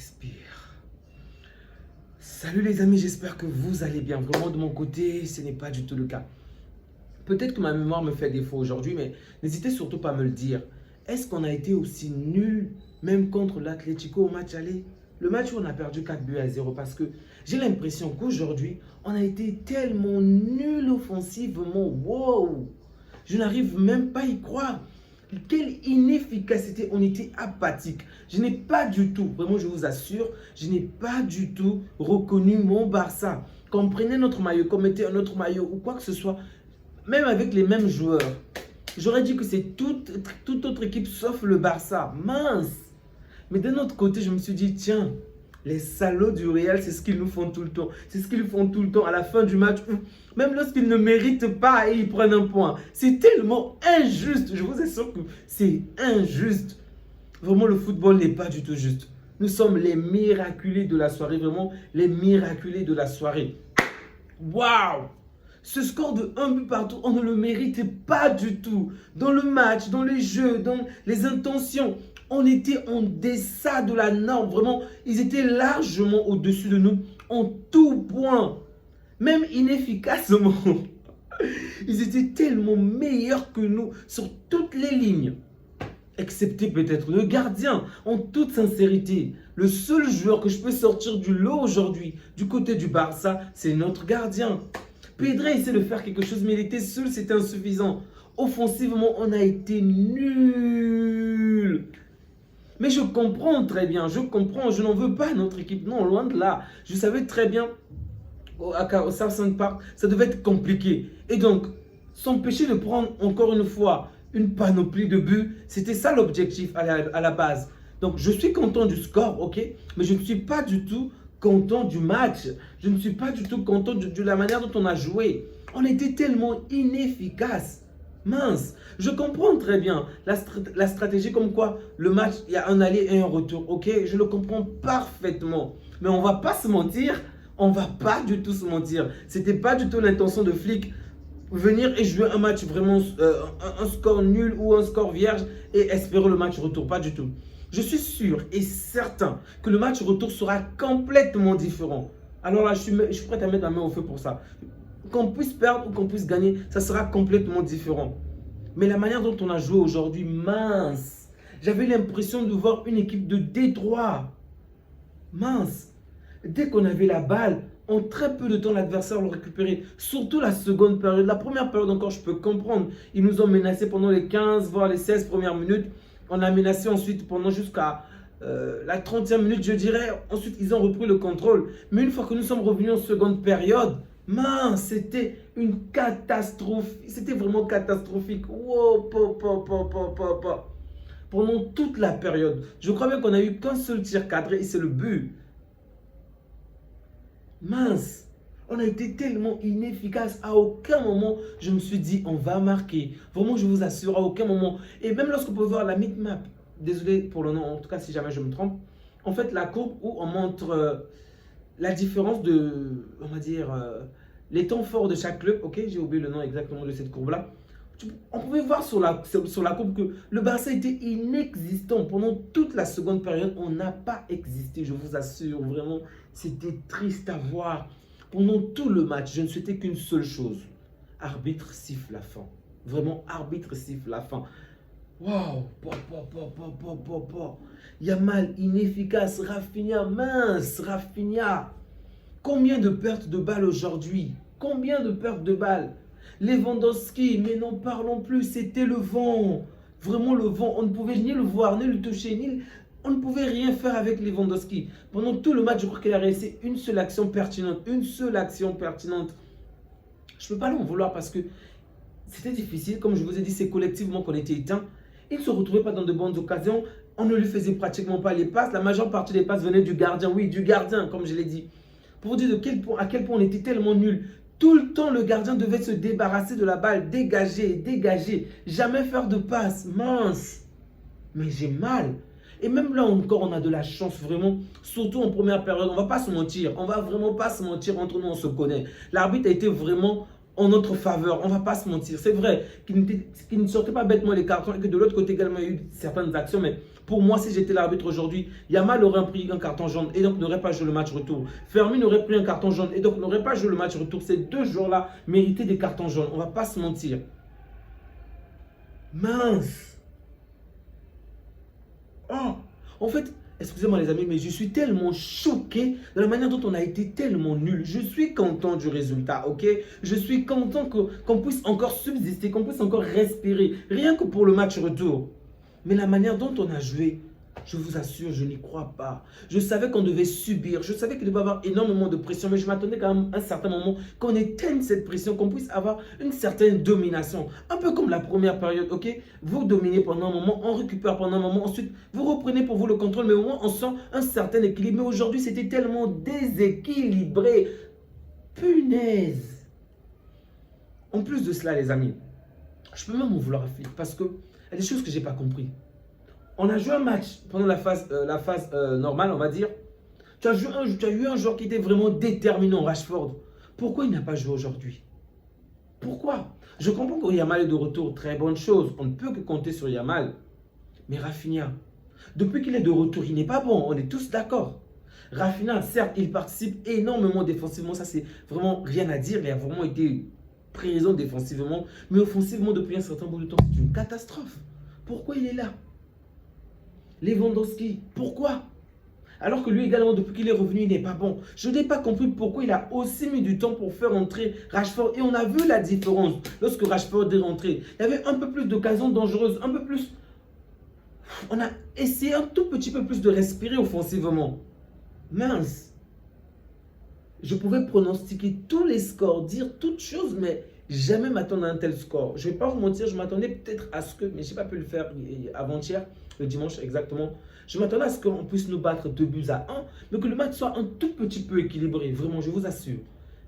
respire. Salut les amis, j'espère que vous allez bien. Vraiment de mon côté, ce n'est pas du tout le cas. Peut-être que ma mémoire me fait défaut aujourd'hui, mais n'hésitez surtout pas à me le dire. Est-ce qu'on a été aussi nul, même contre l'Atlético au match aller? Le match où on a perdu 4-0, parce que j'ai l'impression qu'aujourd'hui, on a été tellement nul offensivement. Wow! Je n'arrive même pas à y croire. Quelle inefficacité, on était apathique. Je n'ai pas du tout, vraiment je vous assure, je n'ai pas du tout reconnu mon Barça. Quand on prenait notre maillot, qu'on mettait un autre maillot ou quoi que ce soit, même avec les mêmes joueurs, j'aurais dit que c'est toute autre équipe sauf le Barça. Mince! Mais d'un autre côté, je me suis dit, tiens, les salauds du Real, c'est ce qu'ils nous font tout le temps. C'est ce qu'ils font tout le temps à la fin du match. Même lorsqu'ils ne méritent pas et ils prennent un point. C'est tellement injuste. Je vous assure que c'est injuste. Vraiment, le football n'est pas du tout juste. Nous sommes les miraculés de la soirée. Vraiment, les miraculés de la soirée. Waouh! Ce score de 1 but partout, on ne le méritait pas du tout. Dans le match, dans les jeux, dans les intentions, on était en deçà de la norme. Vraiment, ils étaient largement au-dessus de nous en tout point. Même inefficacement. Ils étaient tellement meilleurs que nous sur toutes les lignes. Excepté peut-être le gardien, en toute sincérité. Le seul joueur que je peux sortir du lot aujourd'hui, du côté du Barça, c'est notre gardien. Pedri essaie de faire quelque chose, mais il était seul, c'était insuffisant. Offensivement, on a été nuls. Mais je comprends très bien, je comprends, je n'en veux pas à notre équipe. Non, loin de là. Je savais très bien, au Southampton Park, ça devait être compliqué. Et donc, s'empêcher de prendre encore une fois une panoplie de buts, c'était ça l'objectif à la base. Donc, je suis content du score, ok, mais je ne suis pas du tout content du match. Je ne suis pas du tout content de la manière dont on a joué. On était tellement inefficace. Mince, je comprends très bien la stratégie comme quoi le match, il y a un aller et un retour. Ok, je le comprends parfaitement. Mais on ne va pas se mentir. On ne va pas du tout se mentir. Ce n'était pas du tout l'intention de Flick venir et jouer un match vraiment, un score nul ou un score vierge et espérer le match retour. Pas du tout. Je suis sûr et certain que le match retour sera complètement différent. Alors là, je suis prêt à mettre la main au feu pour ça. Qu'on puisse perdre ou qu'on puisse gagner, ça sera complètement différent. Mais la manière dont on a joué aujourd'hui, mince. J'avais l'impression de voir une équipe de Détroit. Mince. Dès qu'on avait la balle, en très peu de temps, l'adversaire le récupérait. Surtout la seconde période. La première période encore, je peux comprendre. Ils nous ont menacés pendant les 15, voire les 16 premières minutes. On a menacé ensuite pendant jusqu'à la 30e minute, je dirais. Ensuite, ils ont repris le contrôle. Mais une fois que nous sommes revenus en seconde période, mince, c'était une catastrophe. C'était vraiment catastrophique. Wow, pendant toute la période. Je crois bien qu'on n'a eu qu'un seul tir cadré et c'est le but. Mince, on a été tellement inefficace. À aucun moment, je me suis dit, on va marquer. Vraiment, je vous assure, à aucun moment. Et même lorsque vous pouvez voir la map, désolé pour le nom, en tout cas, si jamais je me trompe, en fait, la courbe où on montre la différence de, on va dire, les temps forts de chaque club. Ok, j'ai oublié le nom exactement de cette courbe-là. On pouvait voir sur la courbe que le Barça était inexistant. Pendant toute la seconde période, on n'a pas existé, je vous assure. Vraiment, c'était triste à voir. Pendant tout le match, je ne souhaitais qu'une seule chose. Arbitre siffle la fin. Vraiment, arbitre siffle la fin. Waouh! Yamal, inefficace. Rafinha, mince. Rafinha. Combien de pertes de balles aujourd'hui? Combien de pertes de balles? Lewandowski, mais n'en parlons plus, c'était le vent. Vraiment le vent. On ne pouvait ni le voir, ni le toucher, on ne pouvait rien faire avec Lewandowski. Pendant tout le match, je crois qu'il a réussi une seule action pertinente. Une seule action pertinente. Je ne peux pas l'en vouloir parce que c'était difficile. Comme je vous ai dit, c'est collectivement qu'on était éteints. Il ne se retrouvait pas dans de bonnes occasions. On ne lui faisait pratiquement pas les passes. La majeure partie des passes venaient du gardien. Oui, du gardien, comme je l'ai dit. Pour vous dire à quel point on était tellement nuls. Tout le temps, le gardien devait se débarrasser de la balle, dégager. Jamais faire de passe. Mince. Mais j'ai mal. Et même là encore, on a de la chance vraiment. Surtout en première période. On ne va pas se mentir. On ne va vraiment pas se mentir entre nous, on se connaît. L'arbitre a été vraiment en notre faveur. On ne va pas se mentir. C'est vrai qu'il ne sortait pas bêtement les cartons et que de l'autre côté également, il y a eu certaines actions. Mais pour moi, si j'étais l'arbitre aujourd'hui, Yamal aurait pris un carton jaune et donc n'aurait pas joué le match retour. Fermin aurait pris un carton jaune et donc n'aurait pas joué le match retour. Ces deux joueurs-là méritaient des cartons jaunes. On ne va pas se mentir. Mince. Oh, en fait, excusez-moi les amis, mais je suis tellement choqué de la manière dont on a été tellement nul. Je suis content du résultat, ok? Je suis content qu'on puisse encore subsister, qu'on puisse encore respirer, rien que pour le match retour. Mais la manière dont on a joué, je vous assure, je n'y crois pas. Je savais qu'on devait subir, je savais qu'il devait y avoir énormément de pression, mais je m'attendais quand même à un certain moment qu'on éteigne cette pression, qu'on puisse avoir une certaine domination. Un peu comme la première période, ok? Vous dominez pendant un moment, on récupère pendant un moment, ensuite vous reprenez pour vous le contrôle, mais au moins on sent un certain équilibre. Mais aujourd'hui, c'était tellement déséquilibré. Punaise! En plus de cela, les amis, je peux même en vouloir à Philippe parce qu'il y a des choses que je n'ai pas compris. On a joué un match pendant la phase normale, on va dire. Tu as eu un joueur qui était vraiment déterminant, Rashford. Pourquoi il n'a pas joué aujourd'hui? Pourquoi? Je comprends que Yamal est de retour, très bonne chose. On ne peut que compter sur Yamal. Mais Rafinha, depuis qu'il est de retour, il n'est pas bon. On est tous d'accord. Rafinha, certes, il participe énormément défensivement. Ça, c'est vraiment rien à dire. Il a vraiment été présent défensivement. Mais offensivement, depuis un certain bout de temps, c'est une catastrophe. Pourquoi il est là? Lewandowski, pourquoi? Alors que lui également, depuis qu'il est revenu, il n'est pas bon. Je n'ai pas compris pourquoi il a aussi mis du temps pour faire entrer Rashford. Et on a vu la différence lorsque Rashford est rentré. Il y avait un peu plus d'occasions dangereuses, un peu plus... On a essayé un tout petit peu plus de respirer offensivement. Mince. Je pouvais pronostiquer tous les scores, dire toutes choses, mais jamais m'attendre à un tel score. Je ne vais pas vous mentir, je m'attendais peut-être à ce que, mais je n'ai pas pu le faire avant-hier, le dimanche exactement. Je m'attendais à ce qu'on puisse nous battre 2-1, mais que le match soit un tout petit peu équilibré, vraiment, je vous assure.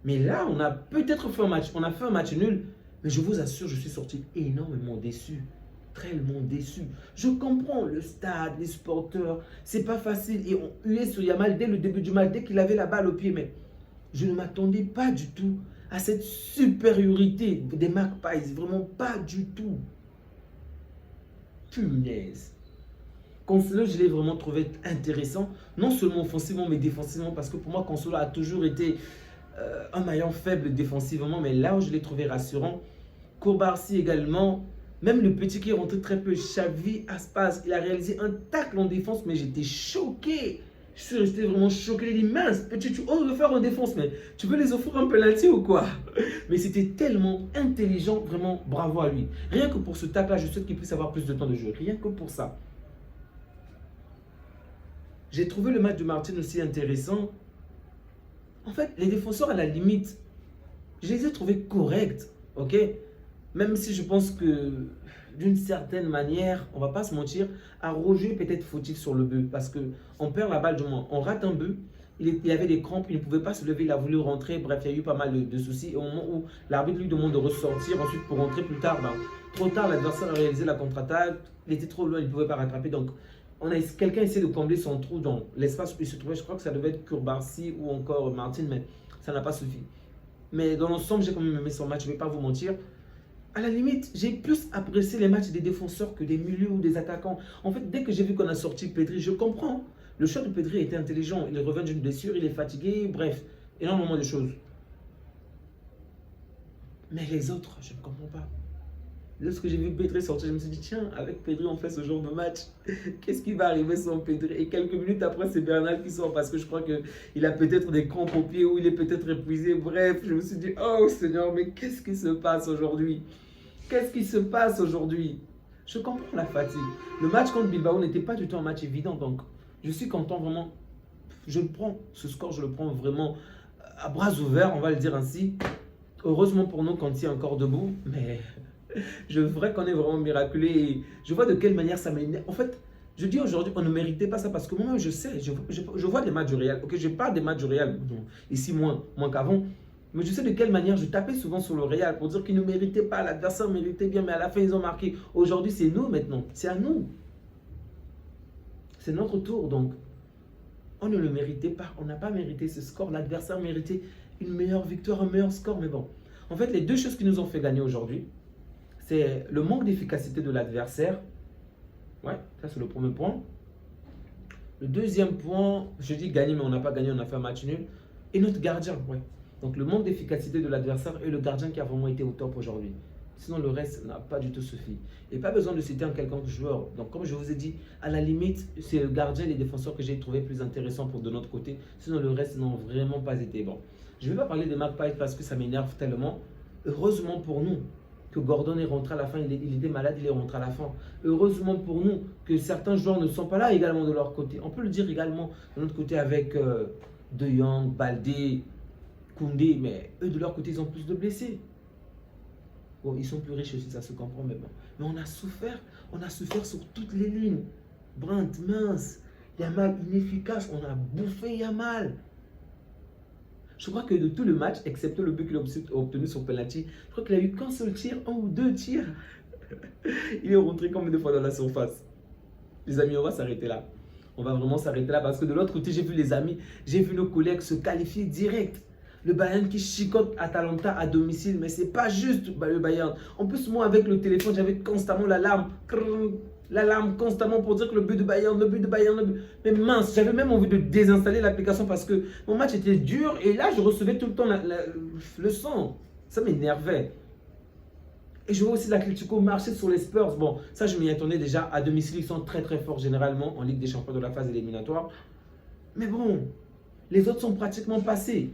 Mais là, on a peut-être fait un match, on a fait un match nul, mais je vous assure, je suis sorti énormément déçu. Tellement déçu. Je comprends le stade, les supporters, c'est pas facile. Et on huait sur Yamal dès le début du match, dès qu'il avait la balle au pied, mais je ne m'attendais pas du tout à cette supériorité des Magpies, vraiment pas du tout. Punaise. Cancelo, je l'ai vraiment trouvé intéressant, non seulement offensivement, mais défensivement, parce que pour moi, Cancelo a toujours été un maillon faible défensivement, mais là où je l'ai trouvé rassurant, Koulibaly également, même le petit qui est rentré très peu, Xavi Aspas, il a réalisé un tacle en défense, mais j'étais choqué. Je suis resté vraiment choqué. Il dit, mince, petit, tu oses le faire en défense, mais tu veux les offrir un penalty ou quoi? Mais c'était tellement intelligent, vraiment bravo à lui. Rien que pour ce tacle-là, je souhaite qu'il puisse avoir plus de temps de jeu. Rien que pour ça. J'ai trouvé le match de Martin aussi intéressant. En fait, les défenseurs, à la limite, je les ai trouvés corrects, ok? Même si je pense que, d'une certaine manière, on ne va pas se mentir, Roger peut-être fautif sur le but, parce qu'on perd la balle du moins. On rate un but, il avait des crampes, il ne pouvait pas se lever, il a voulu rentrer, bref, il y a eu pas mal de soucis. Et au moment où l'arbitre lui demande de ressortir, ensuite pour rentrer plus tard, trop tard, l'adversaire a réalisé la contre-attaque, il était trop loin, il ne pouvait pas rattraper, donc quelqu'un essaie de combler son trou dans l'espace où il se trouvait. Je crois que ça devait être Koulibaly ou encore Martin, mais ça n'a pas suffi. Mais dans l'ensemble, j'ai quand même aimé son match, je ne vais pas vous mentir. À la limite, j'ai plus apprécié les matchs des défenseurs que des milieux ou des attaquants. En fait, dès que j'ai vu qu'on a sorti Pedri, je comprends. Le choix de Pedri était intelligent. Il revient d'une blessure, il est fatigué, bref, énormément de choses. Mais les autres, je ne comprends pas. Lorsque j'ai vu Pedri sortir, je me suis dit, tiens, avec Pedri, on fait ce genre de match. Qu'est-ce qui va arriver sans Pedri? Et quelques minutes après, c'est Bernal qui sort parce que je crois qu'il a peut-être des crampes aux pieds ou il est peut-être épuisé. Bref, je me suis dit, oh Seigneur, mais qu'est-ce qui se passe aujourd'hui? Qu'est-ce qui se passe aujourd'hui? Je comprends la fatigue. Le match contre Bilbao n'était pas du tout un match évident. Donc, je suis content vraiment. Je le prends, ce score, je le prends vraiment à bras ouverts, on va le dire ainsi. Heureusement pour nous quand il est encore debout, mais... Je voudrais qu'on est vraiment miraculé et je vois de quelle manière ça m'énerve. En fait, je dis aujourd'hui qu'on ne méritait pas ça parce que moi, je sais, je vois des matchs du Real. Ok, je parle des matchs du Real, ici moins qu'avant. Mais je sais de quelle manière je tapais souvent sur le Real pour dire qu'ils ne méritaient pas, l'adversaire méritait bien, mais à la fin, ils ont marqué. Aujourd'hui, c'est nous maintenant, c'est à nous. C'est notre tour, donc on ne le méritait pas. On n'a pas mérité ce score. L'adversaire méritait une meilleure victoire, un meilleur score, mais bon. En fait, les deux choses qui nous ont fait gagner aujourd'hui, c'est le manque d'efficacité de l'adversaire. Ouais, ça c'est le premier point. Le deuxième point, je dis gagner, mais on n'a pas gagné, on a fait un match nul. Et notre gardien, ouais. Donc le manque d'efficacité de l'adversaire et le gardien qui a vraiment été au top aujourd'hui. Sinon, le reste n'a pas du tout suffi. Et pas besoin de citer un quelconque joueur. Donc, comme je vous ai dit, à la limite, c'est le gardien et les défenseurs que j'ai trouvé plus intéressants pour de notre côté. Sinon, le reste n'ont vraiment pas été bon. Je ne vais pas parler des Magpies parce que ça m'énerve tellement. Heureusement pour nous que Gordon est rentré à la fin. Il était malade, il est rentré à la fin. Heureusement pour nous que certains joueurs ne sont pas là également de leur côté. On peut le dire également de notre côté avec De Jong, Baldé, Koundé. Mais eux, de leur côté, ils ont plus de blessés. Bon, ils sont plus riches aussi, ça se comprend maintenant. Mais on a souffert sur toutes les lignes. Brandt, mince, Yamal inefficace, on a bouffé Yamal. Je crois que de tout le match, excepté le but qu'il a obtenu sur penalty, je crois qu'il a eu qu'un seul tir, un ou deux tirs. Il est rentré combien de fois dans la surface? Les amis, on va s'arrêter là. On va vraiment s'arrêter là parce que de l'autre côté, j'ai vu les amis, j'ai vu nos collègues se qualifier direct. Le Bayern qui chicote Atalanta à domicile, mais c'est pas juste le Bayern. En plus, moi avec le téléphone, j'avais constamment l'alarme constamment pour dire que le but de Bayern, le but de Bayern, le but. Mais mince, j'avais même envie de désinstaller l'application parce que mon match était dur et là, je recevais tout le temps le son. Ça m'énervait. Et je vois aussi l'Atlético marcher sur les Spurs. Bon, ça, je m'y attendais déjà. À domicile, ils sont très très forts généralement en Ligue des Champions de la phase éliminatoire. Mais bon, les autres sont pratiquement passés.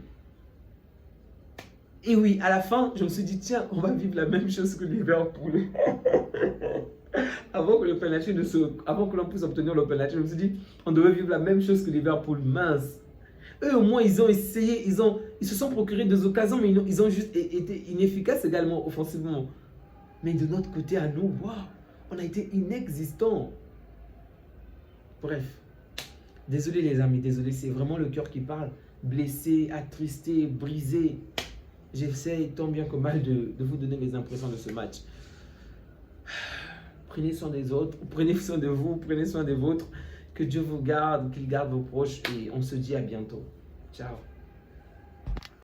Et oui, à la fin, je me suis dit, tiens, on va vivre la même chose que Liverpool. Avant que l'on puisse obtenir le penalty, je me suis dit, on devait vivre la même chose que Liverpool. Mince. Eux, au moins, ils ont essayé, ils se sont procurés des occasions, mais ils ont juste été inefficaces également offensivement. Mais de notre côté, à nous, waouh, on a été inexistants. Bref. Désolé les amis, désolé, c'est vraiment le cœur qui parle. Blessé, attristé, brisé. J'essaie tant bien que mal de vous donner mes impressions de ce match. Prenez soin des autres, prenez soin de vous, prenez soin des vôtres. Que Dieu vous garde, qu'il garde vos proches et on se dit à bientôt. Ciao.